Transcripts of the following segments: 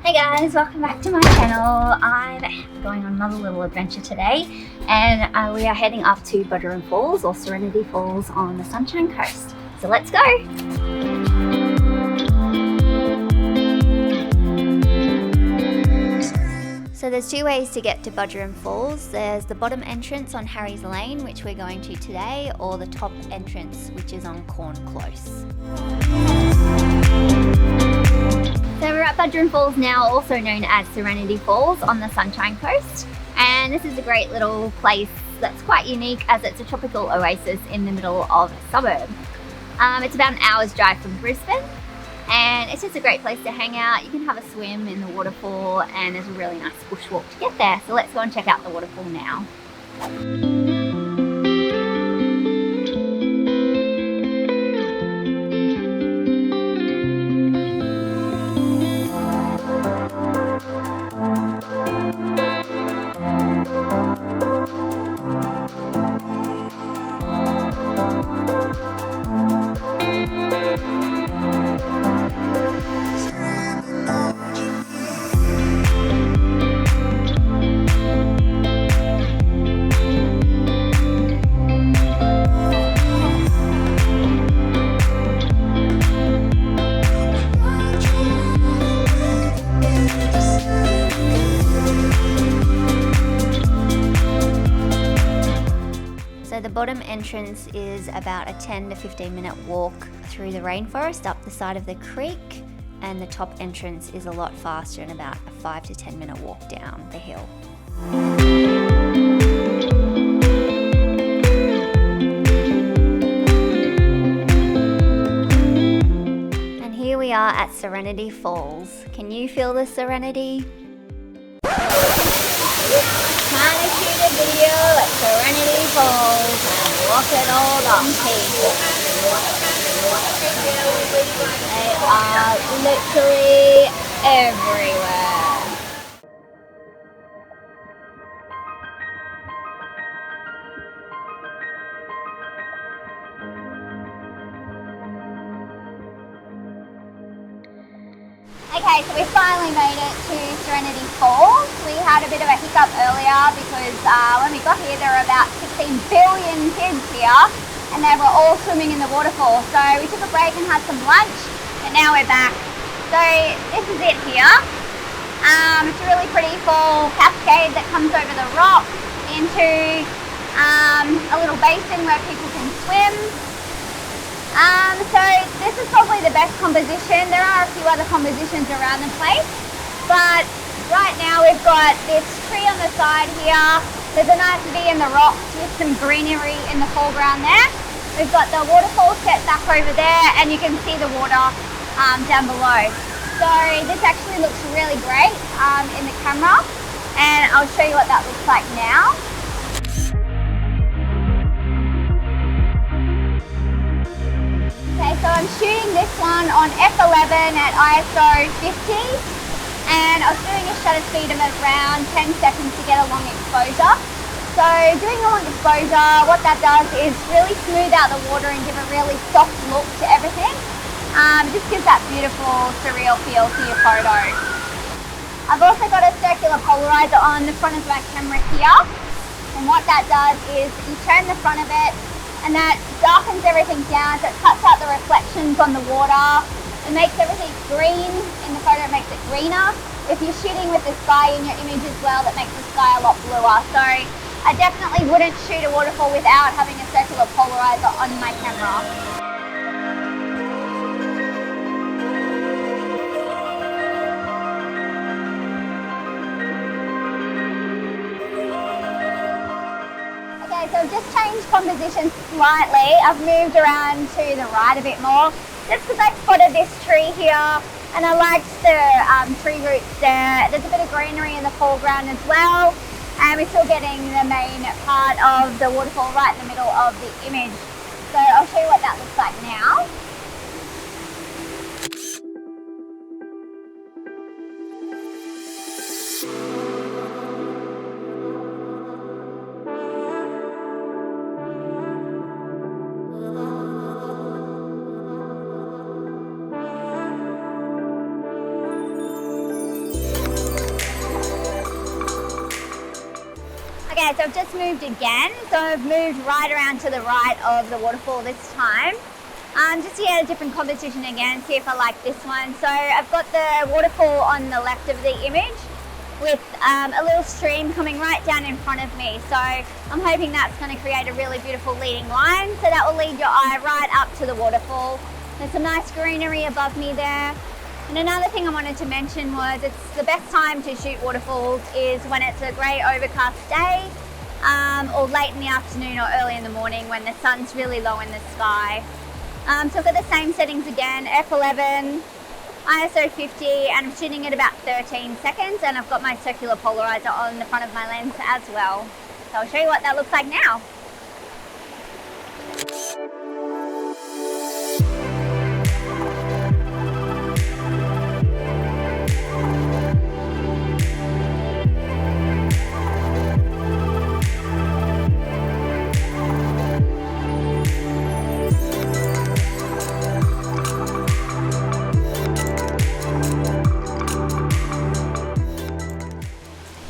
Hey guys, welcome back to my channel. I'm going on another little adventure today and we are heading up to Buderim Falls or Serenity Falls on the Sunshine Coast. So let's go! So there's two ways to get to Buderim Falls. There's the bottom entrance on Harry's Lane, which we're going to today, or the top entrance, which is on Corn Close. So we're at Buderim Falls now, also known as Serenity Falls on the Sunshine Coast. And this is a great little place that's quite unique as it's a tropical oasis in the middle of a suburb. It's about an hour's drive from Brisbane. And it's just a great place to hang out. You can have a swim in the waterfall and there's a really nice bushwalk to get there. So let's go and check out the waterfall now. The bottom entrance is about a 10 to 15 minute walk through the rainforest up the side of the creek, and the top entrance is a lot faster and about a 5 to 10 minute walk down the hill. And here we are at Serenity Falls. Can you feel the serenity? Trying to shoot a video at Serenity Falls and look at all the people. They are literally everywhere. Okay, so we finally made it to Serenity Falls. We had a bit of a hiccup earlier because when we got here there were about 16 billion kids here and they were all swimming in the waterfall. So we took a break and had some lunch and now we're back. So this is it here. It's a really pretty full cascade that comes over the rock into a little basin where people can swim. So this is probably the best composition. There are a few other compositions around the place, but right now we've got this tree on the side here. There's a nice V in the rocks with some greenery in the foreground there. We've got the waterfall set back over there and you can see the water down below. So this actually looks really great in the camera, and I'll show you what that looks like now. Okay, so I'm shooting this one on f11 at ISO 50, and I was doing a shutter speed of around 10 seconds to get a long exposure. So doing a long exposure, what that does is really smooth out the water and give a really soft look to everything. It just gives that beautiful surreal feel to your photo. I've also got a circular polarizer on the front of my camera here, and what that does is you turn the front of it and that darkens everything down, so it cuts out the reflections on the water. It makes everything green in the photo, it makes it greener. If you're shooting with the sky in your image as well, that makes the sky a lot bluer. So I definitely wouldn't shoot a waterfall without having a circular polarizer on my camera. So I've just changed composition slightly. I've moved around to the right a bit more, just because I spotted this tree here and I liked the tree roots there. There's a bit of greenery in the foreground as well, and we're still getting the main part of the waterfall right in the middle of the image. So I'll show you what that looks like now. Okay, so I've just moved again. So I've moved right around to the right of the waterfall this time. Just to get a different composition again, see if I like this one. So I've got the waterfall on the left of the image with a little stream coming right down in front of me. So I'm hoping that's going to create a really beautiful leading line. So that will lead your eye right up to the waterfall. There's some nice greenery above me there. And another thing I wanted to mention was it's the best time to shoot waterfalls is when it's a grey overcast day, or late in the afternoon or early in the morning when the sun's really low in the sky. So I've got the same settings again, f11, ISO 50, and I'm shooting at about 13 seconds, and I've got my circular polarizer on the front of my lens as well. So I'll show you what that looks like now.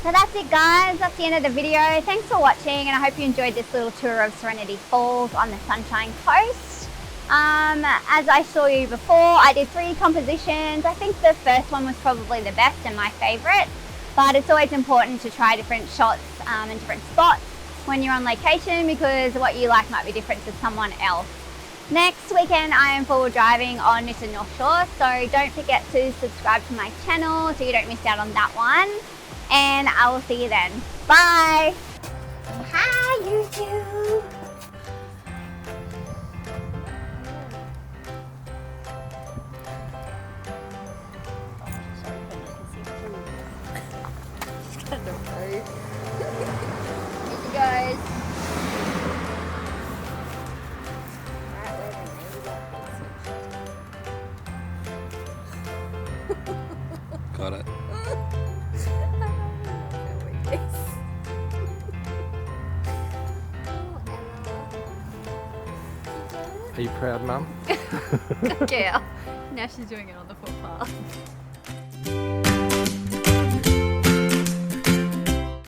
So that's it guys, that's the end of the video. Thanks for watching, and I hope you enjoyed this little tour of Serenity Falls on the Sunshine Coast. As I showed you before, I did 3 compositions. I think the first one was probably the best and my favourite, but it's always important to try different shots and different spots when you're on location, because what you like might be different to someone else. Next weekend I am forward driving on Newton North Shore, so don't forget to subscribe to my channel so you don't miss out on that one. And I will see you then. Bye! Hi, YouTube! Thank you guys. Got it. Are you proud, Mum? Yeah. Now she's doing it on the footpath.